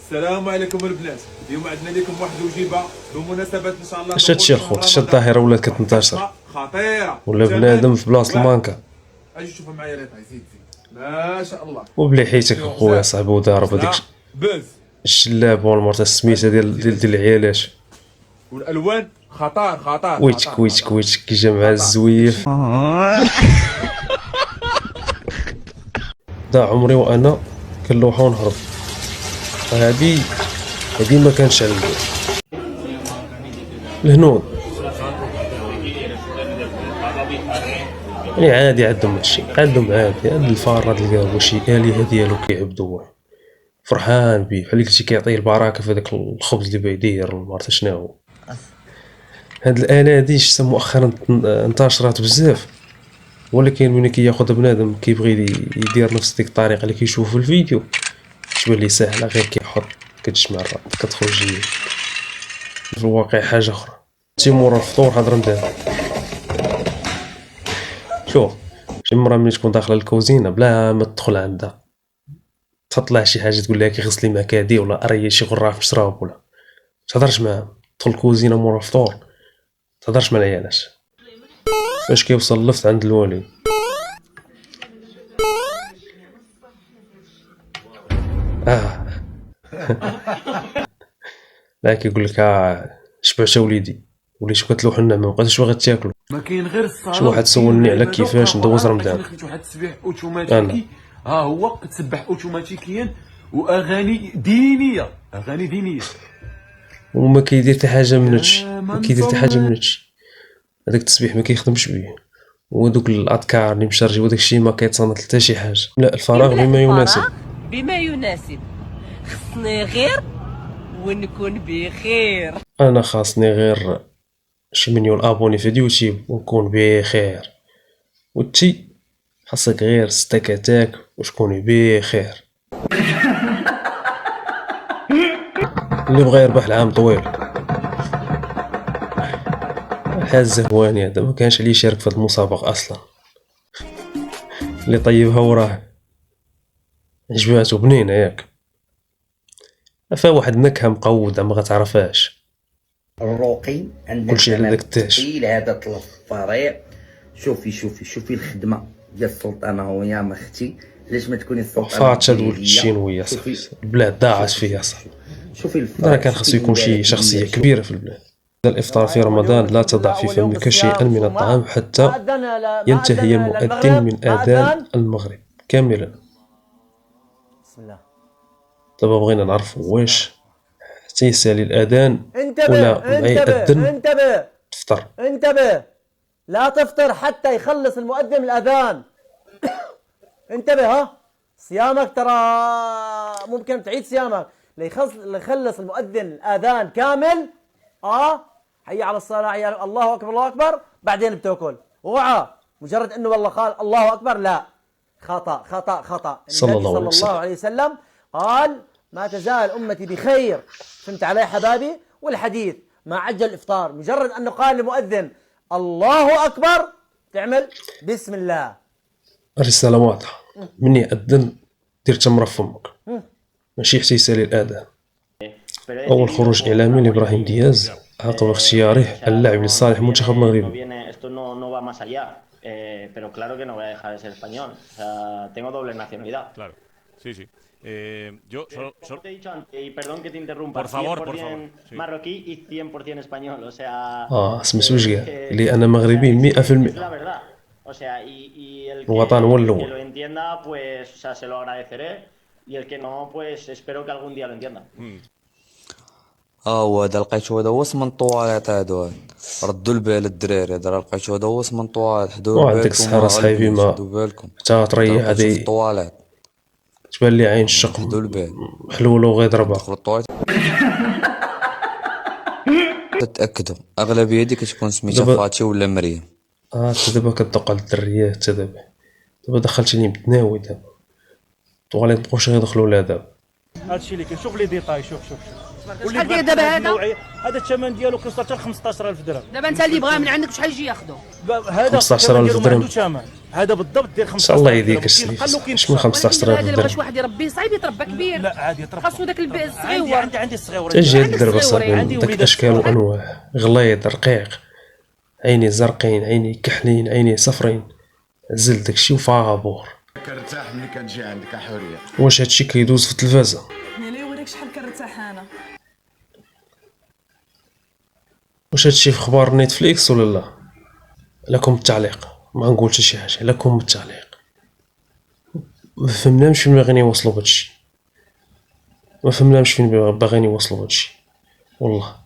السلام عليكم البنات. اليوم عندنا لكم واحد الوجيبه بمناسبه ان شاء الله اش هادشي الخوت؟ اش الظاهره ولات كتنتشر خطيره ولا بنادم في بلاصه المانكا؟ اجي شوفها معايا ريطاي. زيد ما شاء الله. وبلي حيتك اخويا صاحبي وضارب هذيك بز الشلاب والمرت السميته ديال العيالات والالوان خطر ويتك كي جا مع الزويف. دا عمري وانا كنلوحو ونهرب. هادي ما كانش على الهنود يعني عادي عندهم هادشي، عندهم عادي هاد الفار تلقاه شي آلهة ديالو كيعبدوه فرحان بيه بحال قلتي كيعطيه البركة في هذاك الخبز اللي بيدير المرت شناهو. هاد الآلة هادي شتا مؤخرا انتشرات بزاف، ولكن ملي كياخد بنادم كيبغي يدير نفس ديك الطريقة اللي كيشوف في الفيديو تبان ليه ساهلة، غير كيحط كتجمع الرابط كتخرج في الواقع حاجة أخرى. شي مورا الفطور حاضر ندير. شوف شي مرة ملي تكون داخلة الكوزينة بلا ما تدخل عندها تطلع شي حاجة تقول لها كيغسلي مكادي ولا أري شي غراف مشراب ولا متهضرش معاهم. تدخل الكوزينة مورا الفطور متهضرش مع العيالات. فاش كيوصل اللفت عند الوالد لا كيقول لك شبعت وليدي وليتو كتلوحوا لنا ما بقيتوش باغي تاكلوا. ما كاين غير الصلاه. شي واحد سولني على كيفاش ندوز رمضان. خديت واحد التسبيح اوتوماتيكي. ها هو كتسبح اوتوماتيكيا واغاني دينيه وما كيدير حتى حاجه من هادشي، ما كيدير حتى حاجه من هادشي. هذاك التسبيح ما كيخدمش بيه، ودوك الاذكار اللي مشارجي وداك الشيء ما كيتصنت حتى شي حاجه. لا الفراغ بما يناسب خصني غير ونكون بخير. انا خاصني غير شي مليون ابوني في اليوتيوب ونكون بخير، وانتي خاصك غير ستاكاتاك وتكوني بخير. اللي بغى يربح العام طويل حاز هواني هذا ما كانش عليه يشارك في هذه المسابقه اصلا. اللي طيبها وراه عجباتو بنينه ياك فيها واحد نكهه مقوده ما غتعرفهاش. الرقي عندنا كلشي على داك التاش. هذا الفريق. شوفي الخدمه ديال السلطانه ويا ما اختي علاش ما تكوني السلطانه فاتشه ولد الشينويه صاحبي البلاد ضاعت فيها صاحبي. شوفي راه كان خصو يكون شي شخصيه كبيره في البلاد. الافطار في رمضان لا تضع في فمك شيئا من الطعام حتى ينتهي المؤذن من اذان المغرب كاملا. بسم الله. دابا بغينا نعرف واش حتى يسالي الاذان ولا بغا يأذن تفطر. انتبه لا تفطر حتى يخلص المؤذن الاذان. انتبه ها صيامك ترى ممكن تعيد صيامك ليخلص المؤذن الاذان كامل. حي على الصلاه حي على الله اكبر الله اكبر بعدين بتاكل. اوعى مجرد انه والله قال الله اكبر لا، خطا. صلى الله عليه وسلم قال ما تزال امتي بخير. فهمت علي حبايبي؟ والحديث ما عجل الافطار مجرد انه قال المؤذن الله اكبر تعمل بسم الله. الرساله واضحه، من يأذن دير تمره في فمك ماشي حتى يسالي الاذان. اول خروج اعلامي لابراهيم دياز عقب اختياره اللاعب لصالح المنتخب المغربي. Pero claro que no voy a dejar de ser español. O sea, tengo doble nacionalidad. Claro, sí. Yo solo te he dicho antes, y perdón que te interrumpa, por favor. Sí. Marroquí y 100% español. O sea. سميتو واش قال لي انا مغربي 100%. Es la verdad. O sea, y el que lo entienda, pues, o sea, se lo agradeceré. Y el que no, pues, espero que algún día lo entienda. هو هذا لقيتو هذا هو اسم طواليط هادو ردوا البال الدراري. هذا راه هذا هو اسم طواليط حدوا بالكم. وعندك الصحراء صاحبي ما حتى تريح هذه الطواليط تبان لي عين الشق حدوا البال حلوله وغيضربها. تتاكدوا اغلبيه دي كتكون سميتها فاتي ولا مريم. دابا كتدق على الدريات دابا دخلتيني متناوي دابا طواليط مابقاوش غيدخلوا لها دابا. هادشي اللي كاين. شوف لي ديتاي، شوف شحال داير دابا هذا؟ هذا الثمن ديالو كيوصل حتى ل 15000 درهم. دابا انت اللي بغاه من عندك شحال يجي ياخذو؟ هذا 15000 درهم. عنده ثمن، هذا بالضبط ديال 15000 ان شاء الله يديك السليف. اش من 15000 هذا اللي درهم؟ بغى واحد يربي صعيب يتربى كبير. لا عادي يتربى. خاصو داك الصغيور. عندي الصغيور. تجي عندك الدرب صغيورين. صاحبي داك اشكال وانواع، غليظ رقيق، عيني زرقين، عيني كحلين، عيني صفرين، زل داكشي وفابور. كنرتاح ملي كنجي عندك حوريه. واش هادشي كيدوز في التلفازه؟ ملي وريك شحال كنرتاح انا. واش هادشي في اخبار نتفليكس ولا لا؟ لكم التعليق، ما نقول حتى شي حاجه، لكم التعليق. ما فهمناش فين باغيين يوصلوا بهادشي، ما فهمناش فين باغيين يوصلوا بهادشي والله.